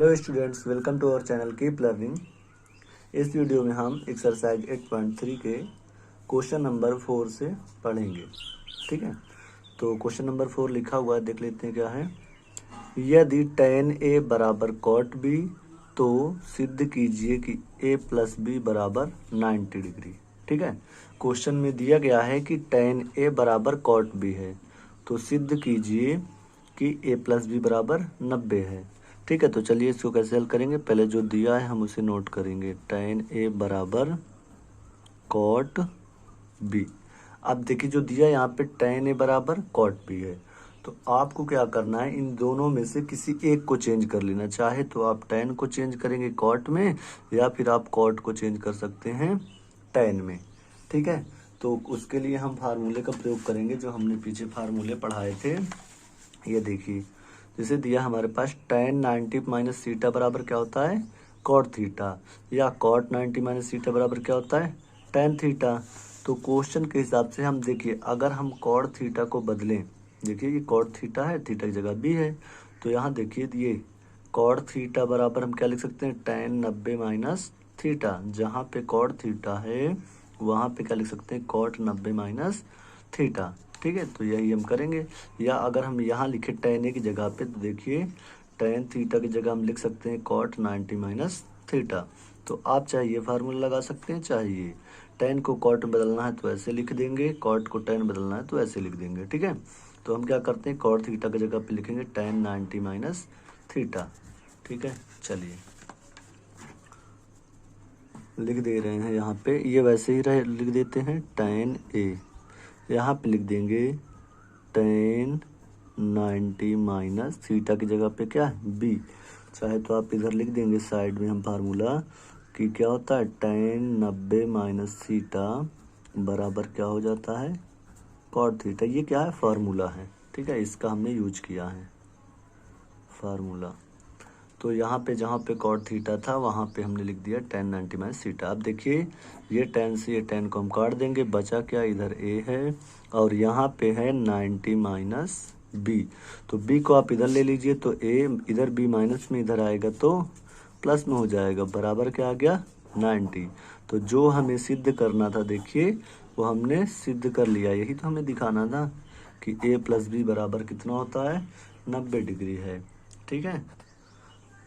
Hello students, welcome to our channel keep learning. इस video में हम एक्सरसाइज 8.3 के क्वेश्चन नंबर 4 से पढ़ेंगे। ठीक है, तो क्वेश्चन नंबर 4 लिखा हुआ है, देख लेते हैं क्या है। यदि tan a बराबर cot b तो सिद्ध कीजिए कि a प्लस बी बराबर 90 डिग्री। ठीक है, क्वेश्चन में दिया गया है कि tan a बराबर cot b है, तो सिद्ध कीजिए कि a प्लस बी बराबर 90 है। ठीक है, तो चलिए इसको कैसे हल करेंगे। पहले जो दिया है हम उसे नोट करेंगे। tan a बराबर cot b। अब देखिए जो दिया है यहाँ पे tan a बराबर cot b है, तो आपको क्या करना है, इन दोनों में से किसी एक को चेंज कर लेना। चाहे तो आप tan को चेंज करेंगे cot में, या फिर आप cot को चेंज कर सकते हैं tan में। ठीक है, तो उसके लिए हम फार्मूले का प्रयोग करेंगे जो हमने पीछे फार्मूले पढ़ाए थे। ये देखिए, जैसे दिया हमारे पास tan 90 माइनस सीटा बराबर क्या होता है, cot थीटा, या cot 90 माइनस सीटा बराबर क्या होता है, tan थीटा। तो क्वेश्चन के हिसाब से हम देखिए, अगर हम cot थीटा को बदलें, देखिए ये cot थीटा है, थीटा की जगह b है, तो यहाँ देखिए ये cot थीटा बराबर हम क्या लिख सकते हैं, tan 90 माइनस थीटा। जहाँ पे cot थीटा है वहाँ पे क्या लिख सकते हैं, cot 90 माइनस थीटा। ठीक है, तो यही हम करेंगे। या अगर हम यहाँ लिखे tan a की जगह पे, तो देखिए tan थीटा की जगह हम लिख सकते हैं cot 90 माइनस थीटा। तो आप चाहे ये फार्मूला लगा सकते हैं, चाहे ये। tan को cot में बदलना है तो ऐसे लिख देंगे, cot को tan बदलना है तो ऐसे लिख देंगे। ठीक है, तो हम क्या करते हैं, cot थीटा की जगह पे लिखेंगे tan 90 माइनस थीटा। ठीक है, चलिए लिख दे रहे हैं यहाँ पे, ये वैसे ही रहे, लिख देते हैं tan a। यहाँ पे लिख देंगे tan 90 माइनस थीटा की जगह पे क्या है, b। चाहे तो आप इधर लिख देंगे साइड में हम फार्मूला कि क्या होता है, tan 90 माइनस थीटा बराबर क्या हो जाता है, cot थीटा। ये क्या है, फार्मूला है। ठीक है, इसका हमने यूज किया है फार्मूला। तो यहाँ पे जहाँ पे cot थीटा था वहाँ पे हमने लिख दिया tan 90 माइनस थीटा। अब देखिए ये tan से ये tan को हम काट देंगे, बचा क्या, इधर a है और यहाँ पे है 90 माइनस b। तो b को आप इधर ले लीजिए, तो a इधर b माइनस में इधर आएगा तो प्लस में हो जाएगा, बराबर क्या आ गया, 90। तो जो हमें सिद्ध करना था देखिए वो हमने सिद्ध कर लिया। यही तो हमें दिखाना था कि a प्लस बी बराबर कितना होता है, 90 डिग्री है। ठीक है,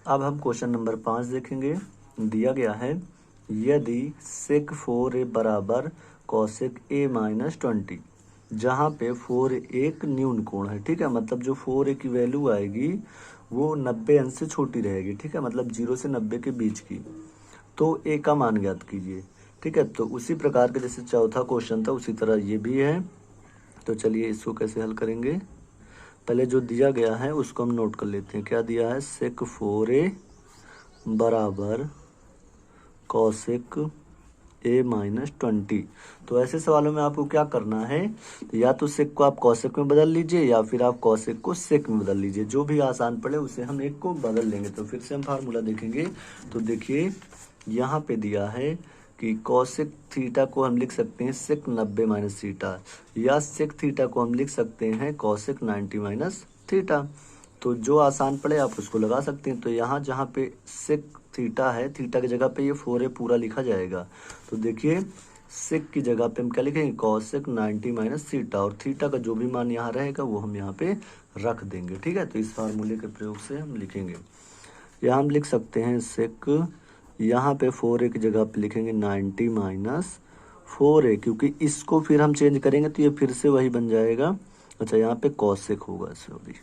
अब हम क्वेश्चन नंबर 5 देखेंगे। दिया गया है, यदि sec 4a बराबर cosec a माइनस 20, जहाँ पे 4a एक न्यून कोण है। ठीक है, मतलब जो 4a की वैल्यू आएगी वो 90 अंश से छोटी रहेगी। ठीक है, मतलब 0 से 90 के बीच की, तो a का मान ज्ञात कीजिए। ठीक है, तो उसी प्रकार के जैसे चौथा क्वेश्चन था उसी तरह ये भी है। तो चलिए इसको कैसे हल करेंगे। पहले जो दिया गया है उसको हम नोट कर लेते हैं। क्या दिया है, sec 4a बराबर cosec a माइनस 20। तो ऐसे सवालों में आपको क्या करना है, तो या तो sec को आप cosec में बदल लीजिए या फिर आप cosec को sec में बदल लीजिए, जो भी आसान पड़े उसे हम एक को बदल लेंगे। तो फिर से हम फार्मूला देखेंगे, तो देखिए यहाँ पे दिया है कि cosec थीटा को हम लिख सकते हैं sec 90 माइनस थीटा, या sec थीटा को हम लिख सकते हैं cosec 90 माइनस थीटा। तो जो आसान पड़े आप उसको लगा सकते हैं। तो यहाँ जहाँ पे sec थीटा है, थीटा की जगह पे ये 4a पूरा लिखा जाएगा। तो देखिए sec की जगह पे हम क्या लिखेंगे, cosec 90 माइनस थीटा, और थीटा का जो भी मान यहाँ रहेगा वो हम यहाँ पे रख देंगे। ठीक है, तो इस फार्मूले के प्रयोग से हम लिखेंगे। यहाँ हम लिख सकते हैं sec, यहाँ पे 4a की जगह पे लिखेंगे 90 माइनस 4a, क्योंकि इसको फिर हम चेंज करेंगे तो ये फिर से वही बन जाएगा। अच्छा, यहाँ पे cosec होगा, सॉरी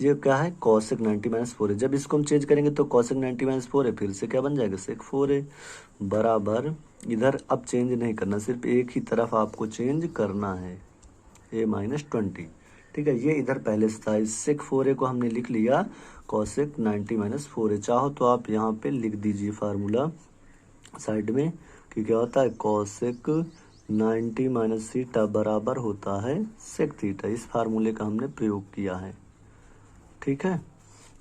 ये क्या है, cosec 90 माइनस 4a। जब इसको हम चेंज करेंगे तो cosec 90 माइनस 4a फिर से क्या बन जाएगा, sec 4a बराबर, इधर अब चेंज नहीं करना, सिर्फ एक ही तरफ आपको चेंज करना है, a माइनस 20। ठीक है, ये इधर पहले से था, इस sec 4a को हमने लिख लिया cosec 90 माइनस 4a। चाहो तो आप यहाँ पे लिख दीजिए फार्मूला साइड में कि क्या होता है, cosec 90 माइनस थीटा बराबर होता है sec थीटा। इस फार्मूले का हमने प्रयोग किया है। ठीक है,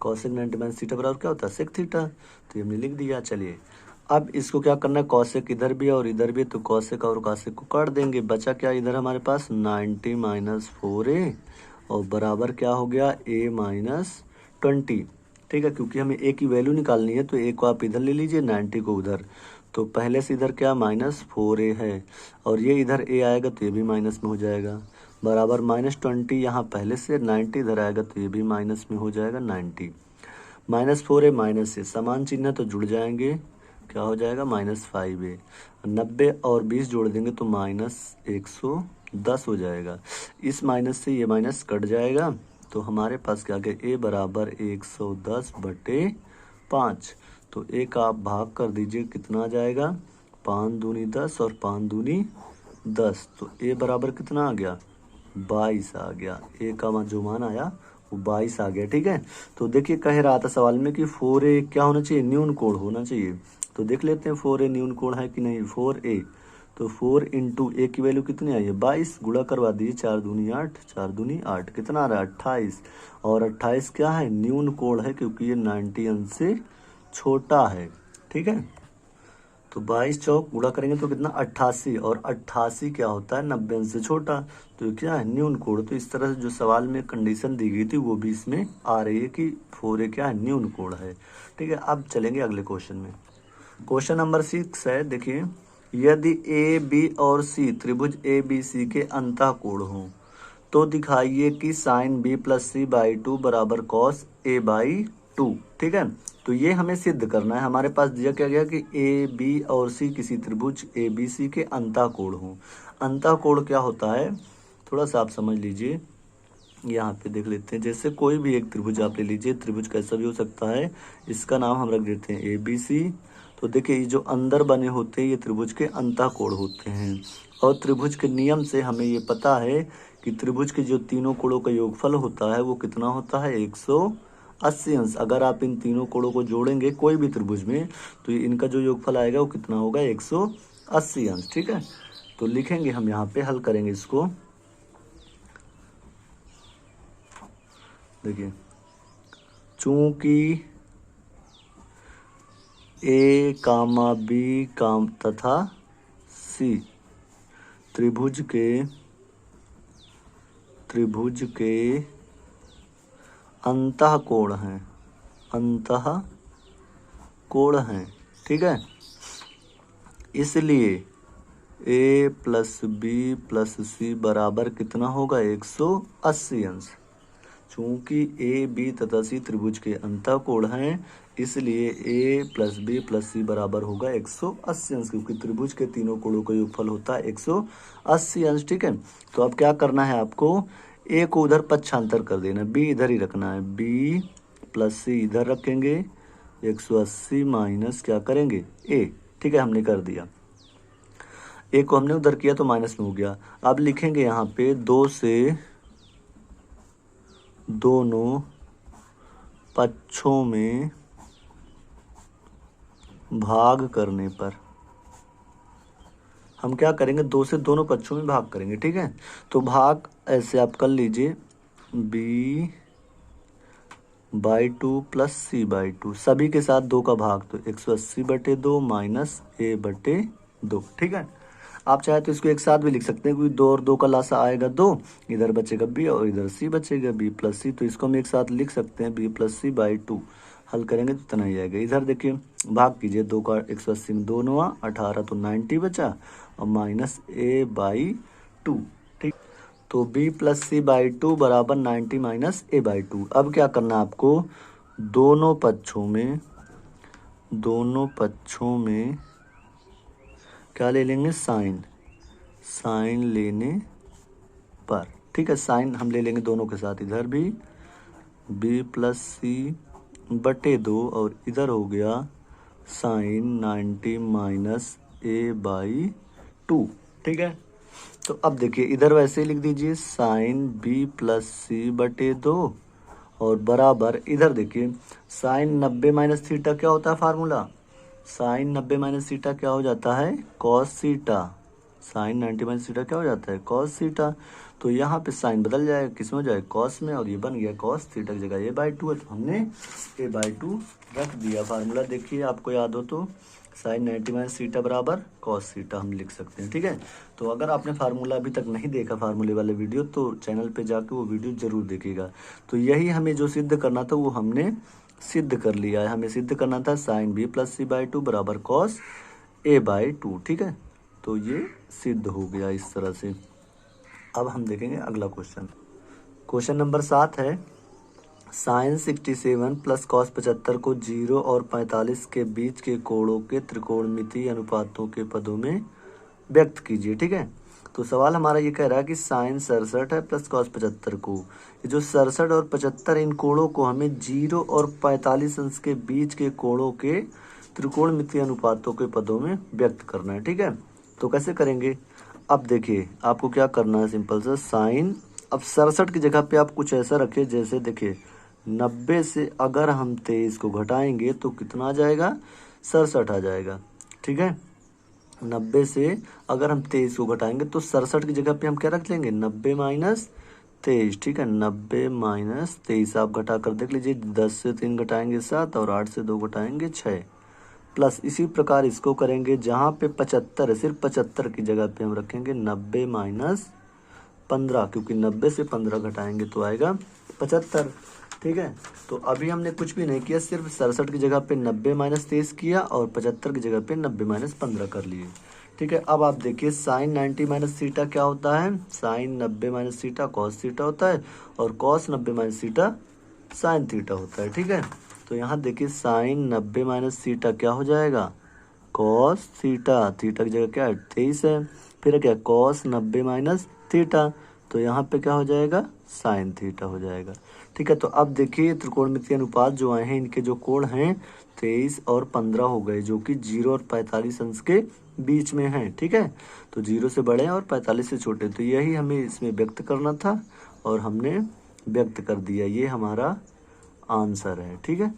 cosec 90 माइनस थीटा बराबर क्या होता है, sec थीटा, तो ये हमने लिख दिया। चलिए अब इसको क्या करना है, cosec इधर भी है और इधर भी है, तो cosec और cosec को काट देंगे, बचा क्या इधर हमारे पास 90 माइनस 4a और बराबर क्या हो गया a माइनस 20। ठीक है, क्योंकि हमें ए की वैल्यू निकालनी है तो ए को आप इधर ले लीजिए, 90 को उधर। तो पहले से इधर क्या -4a है, और ये इधर a आएगा तो ये भी माइनस में हो जाएगा, बराबर -20 यहाँ पहले से 90 इधर आएगा तो ये भी माइनस में हो जाएगा 90। -4a -a समान चिन्ह तो जुड़ जाएंगे, क्या हो जाएगा -5a। 90 और 20 जोड़ देंगे तो -110 हो जाएगा। इस माइनस से ये माइनस कट जाएगा तो हमारे पास क्या गया, a बराबर 110/5। तो a का आप भाग कर दीजिए, कितना आ जाएगा, 5 दूनी 10 और 5 दूनी 10। तो a बराबर कितना आ गया, 22 आ गया। a का जो मान आया वो 22 आ गया। ठीक है, तो देखिए कह रहा था सवाल में कि 4a क्या होना चाहिए, न्यून कोण होना चाहिए। तो देख लेते हैं 4a न्यून कोण है कि नहीं। 4a तो 4 इंटू ए की वैल्यू कितनी आई है, 22, गुणा करवा दीजिए, 4 दूनी 8, 4 दूनी 8, कितना आ रहा है 28। और 28 क्या है, न्यून कोण है, क्योंकि ये 90 अंश से छोटा है। ठीक है, तो 22 चौक गुणा करेंगे तो कितना 88, और 88 क्या होता है 90 अंश से छोटा, तो क्या है न्यून कोण। तो इस तरह से जो सवाल में कंडीशन दी गई थी वो भी इसमें आ रही है कि 4a क्या है, न्यून कोण है। ठीक है, अब चलेंगे अगले क्वेश्चन में। क्वेश्चन नंबर 6 है, देखिए, यदि ए बी और सी त्रिभुज ए बी सी के अंतःकोण हों तो दिखाइए कि sine B plus C by 2 बराबर कॉस ए बाई 2। ठीक है, तो ये हमें सिद्ध करना है। हमारे पास दिया क्या गया कि ए बी और सी किसी त्रिभुज ए बी सी के अंतःकोण हों। अंतःकोण क्या होता है, थोड़ा सा आप समझ लीजिए, यहाँ पे देख लेते हैं। जैसे कोई भी एक त्रिभुज आप ले लीजिए, त्रिभुज कैसा भी हो सकता है, इसका नाम हम रख देते हैं ए बी सी। तो देखिए, ये जो अंदर बने होते हैं ये त्रिभुज के अंतःकोण होते हैं, और त्रिभुज के नियम से हमें ये पता है कि त्रिभुज के जो तीनों कोणों का योगफल होता है वो कितना होता है, 180 अंश। अगर आप इन तीनों कोणों को जोड़ेंगे कोई भी त्रिभुज में तो इनका जो योगफल आएगा वो कितना होगा, 180 अंश। ठीक है, तो लिखेंगे हम यहाँ पे, हल करेंगे इसको। देखिए, चूंकि ए कामा बी काम तथा सी त्रिभुज के अंतःकोण हैं, अंतःकोण हैं। ठीक है, इसलिए ए प्लस बी प्लस सी बराबर कितना होगा, 180 अंश। चूंकि ए बी तथा सी त्रिभुज के अंतःकोण हैं, इसलिए ए प्लस बी प्लस सी बराबर होगा 180 अंश, क्योंकि त्रिभुज के तीनों कोणों का योगफल होता है 180 अंश। ठीक है, तो अब क्या करना है आपको, ए को उधर पक्षांतर कर देना, बी इधर ही रखना है, बी प्लस सी इधर रखेंगे, 180 माइनस क्या करेंगे, ए। ठीक है, हमने कर दिया, ए को हमने उधर किया तो माइनस में हो गया। अब लिखेंगे यहाँ पे 2 से दोनों पक्षों में भाग करने पर हम क्या करेंगे, 2 से दोनों पक्षों में भाग करेंगे। ठीक है, तो भाग ऐसे आप कर लीजिए, b by 2 plus C by 2, सभी के साथ 2 का भाग, तो 180/2 माइनस a/2। ठीक है, आप चाहे तो इसको एक साथ भी लिख सकते हैं, क्योंकि 2 और 2 का लासा आएगा 2, इधर बचेगा b और इधर c बचेगा, b प्लस सी। तो इसको हम एक साथ लिख सकते हैं, b प्लस सी बाई 2। हल करेंगे तो इतना ही आएगा। इधर देखिए, भाग कीजिए, 2 का 180 में 2 9 18, तो 90 बचा, और माइनस a/2। ठीक, तो b प्लस सी बाई 2 बराबर 90 माइनस a/2। अब क्या करना है आपको, दोनों पक्षों में क्या ले लेंगे, साइन लेने पर। ठीक है, साइन हम ले लेंगे दोनों के साथ, इधर भी b प्लस सी बटे 2, और इधर हो गया साइन 90 माइनस a/2। ठीक है, तो अब देखिए, इधर वैसे ही लिख दीजिए, साइन b प्लस सी बटे 2, और बराबर इधर देखिए, साइन 90 माइनस थीटा क्या होता है फार्मूला, साइन 90 माइनस थीटा क्या हो जाता है, cos theta. Sine 90 minus theta क्या हो जाता है, कॉस थीटा। तो यहाँ पे साइन बदल जाएगा, किस में हो जाएगा, कॉस में, और ये बन गया कॉस थीटा की जगह a/2 है, तो हमने a/2 रख दिया। फार्मूला देखिए, आपको याद हो तो साइन 90 माइनस थीटा बराबर कॉस थीटा हम लिख सकते हैं। ठीक है, तो अगर आपने फार्मूला अभी तक नहीं देखा, फार्मूले वाले वीडियो, तो चैनल पे जाके वो वीडियो जरूर देखिएगा। तो यही हमें जो सिद्ध करना था वो हमने सिद्ध कर लिया है। हमें सिद्ध करना था sine B plus C by two बराबर कॉस ए बाई टू, ठीक है। तो ये सिद्ध हो गया इस तरह से। अब हम देखेंगे अगला क्वेश्चन। क्वेश्चन नंबर 7 है, साइन 67 प्लस कॉस 75 को 0 और 45 के बीच के कोणों के त्रिकोणमितीय अनुपातों के पदों में व्यक्त कीजिए, ठीक है। तो सवाल हमारा ये कह रहा है कि साइन 67 है प्लस कॉस 75 को, ये जो 67 और 75 इन कोणों को हमें 0 और 45 अंश के बीच के कोणों के त्रिकोणमितीय अनुपातों के पदों में व्यक्त करना है, ठीक है। तो कैसे करेंगे, अब देखिए आपको क्या करना है, सिंपल सा साइन, अब 67 की जगह पे आप कुछ ऐसा रखिए जैसे देखिए 90 से अगर हम 23 को घटाएंगे तो कितना आ जाएगा, 67 आ जाएगा, ठीक है। 90 से अगर हम 23 को घटाएंगे तो 67 की जगह पे हम क्या रख लेंगे, 90 माइनस 23, ठीक है। 90 माइनस 23 आप घटा कर देख लीजिए, 10 से 3 घटाएंगे 7 और 8 से 2 घटाएंगे 6, प्लस इसी प्रकार इसको करेंगे जहाँ पे 75 है सिर्फ 75 की जगह पे हम रखेंगे 90 माइनस 15, क्योंकि 90 से 15 घटाएंगे तो आएगा 75, ठीक है। तो अभी हमने कुछ भी नहीं किया, सिर्फ 67 की जगह पे 90 माइनस 23 किया और 75 की जगह पे 90 माइनस 15 कर लिए, ठीक है। अब आप देखिए साइन 90 माइनस थीटा क्या होता है, sine 90 minus theta cos theta होता है और cos 90 minus theta sine theta होता है, ठीक है। तो यहाँ देखिए साइन 90 माइनस थीटा क्या हो जाएगा, कॉस थीटा, थीटा की जगह क्या है 23 है, फिर क्या कॉस 90 माइनस थीटा, तो यहाँ पे क्या हो जाएगा, साइन थीटा हो जाएगा, ठीक है। तो अब देखिए त्रिकोणमितीय अनुपात जो आए हैं इनके जो कोण हैं 23 और 15 हो गए, जो कि 0 और 45 अंश के बीच में हैं, ठीक है। तो 0 से बड़े और 45 से छोटे, तो यही हमें इसमें व्यक्त करना था और हमने व्यक्त कर दिया, ये हमारा आंसर है, ठीक है।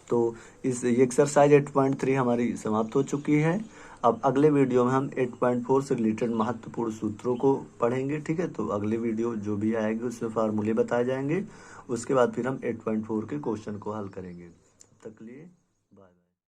तो इस एक्सरसाइज 8.3 हमारी समाप्त हो चुकी है। अब अगले वीडियो में हम 8.4 से रिलेटेड महत्वपूर्ण सूत्रों को पढ़ेंगे, ठीक है। तो अगले वीडियो जो भी आएगी उसमें फार्मूले बताए जाएंगे, उसके बाद फिर हम 8.4 के क्वेश्चन को हल करेंगे। तब तक के लिए